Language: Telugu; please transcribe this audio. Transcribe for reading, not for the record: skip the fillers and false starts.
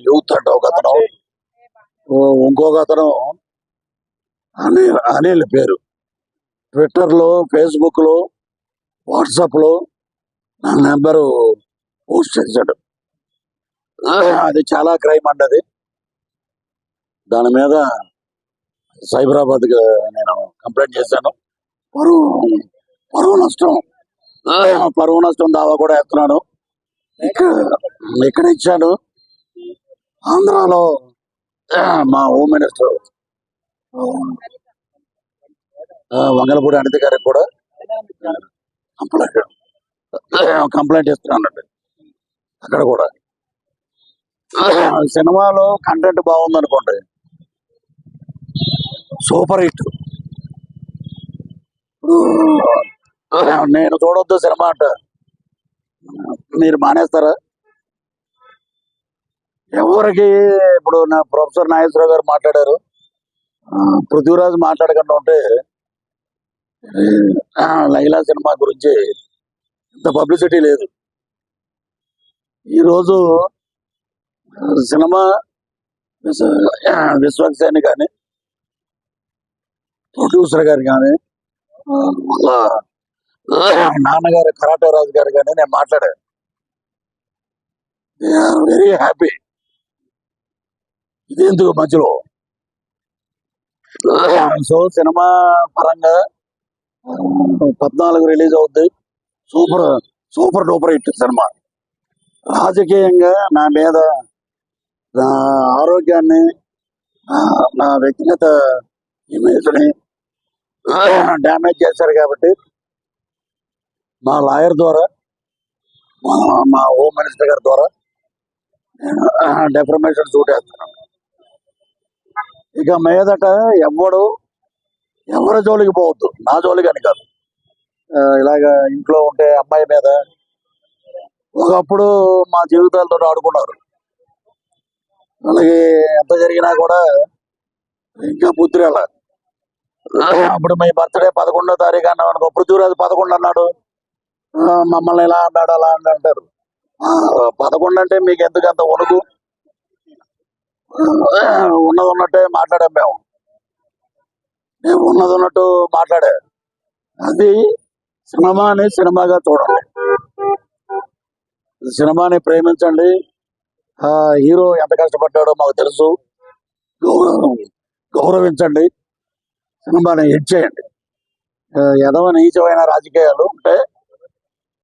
యూత్ అంటే ఒక అతను, ఇంకొక అతను అనిల్ అనిల్ పేరు ట్విట్టర్లో, ఫేస్బుక్లో, వాట్సాప్లో నా నెంబరు పోస్ట్ చేశాడు. అది చాలా క్రైమ్ అండి. అది దాని మీద సైబరాబాద్కి నేను కంప్లైంట్ చేశాను. పరువు పరువు నష్టం పరువు నష్టం దావా కూడా ఎత్తున్నాను. ఇక్కడ ఇచ్చాను. ఆంధ్రాలో మా హోమ్ మినిస్టర్ వంగలపూడి అనిత గారికి కూడా కంప్లైంట్ ఇస్తున్నానండి. అక్కడ కూడా సినిమాలో కంటెంట్ బాగుంది అనుకోండి, సూపర్ హిట్. నేను చూడొద్దు సినిమా అంట మీరు మానేస్తారా? ఎవరికి ఇప్పుడు నా ప్రొఫెసర్ నాగేశ్వరరావు గారు మాట్లాడారు, పృథ్వీరాజ్ మాట్లాడకుండా ఉంటే లైలా సినిమా గురించి ఇంత పబ్లిసిటీ లేదు. ఈరోజు సినిమా విశ్వక్సేన్ కానీ, ప్రొడ్యూసర్ గారు కానీ, వాళ్ళ నాన్నగారు కరాటే రాజు గారు కానీ నేను మాట్లాడాను. They are very happy. ఇదేందుకు మధ్యలో? సో సినిమా పరంగా 14 రిలీజ్ అవుద్ది. Super super duper hit cinema. రాజకీయంగా నా మీద, నా ఆరోగ్యాన్ని, నా వ్యక్తిగత ఇమేజ్ని డ్యామేజ్ చేశారు కాబట్టి మా లాయర్ ద్వారా, మా హోమ్ మినిస్టర్ గారి ద్వారా నేను డెఫర్మేషన్ సూట్ వేస్తున్నాను. ఇక మీదట ఎవరి జోలికి పోవద్దు, నా జోలికి అని కాదు. ఇలాగ ఇంట్లో ఉంటే అమ్మాయి మీద ఒకప్పుడు మా జీవితాలతో ఆడుకున్నారు. వాళ్ళకి ఎంత జరిగినా కూడా ఇంకా బుద్ధి రాల. అప్పుడు మీ బర్త్డే 11వ తారీఖు అన్నాం అనుకో, పృథ్వీరాజు 11 అన్నాడు, మమ్మల్ని ఇలా అన్నాడు అలా అని అంటారు. 11 అంటే మీకు ఎందుకు అంత వణుకు? ఉన్నది ఉన్నట్టే మాట్లాడాం మేము. ఉన్నది ఉన్నట్టు మాట్లాడే. అది సినిమాని సినిమాగా చూడండి, సినిమాని ప్రేమించండి. హీరో ఎంత కష్టపడ్డాడో మాకు తెలుసు, గౌరవించండి, సినిమాని హిట్ చేయండి. ఎదవ నీచమైన రాజకీయాలు ఉంటే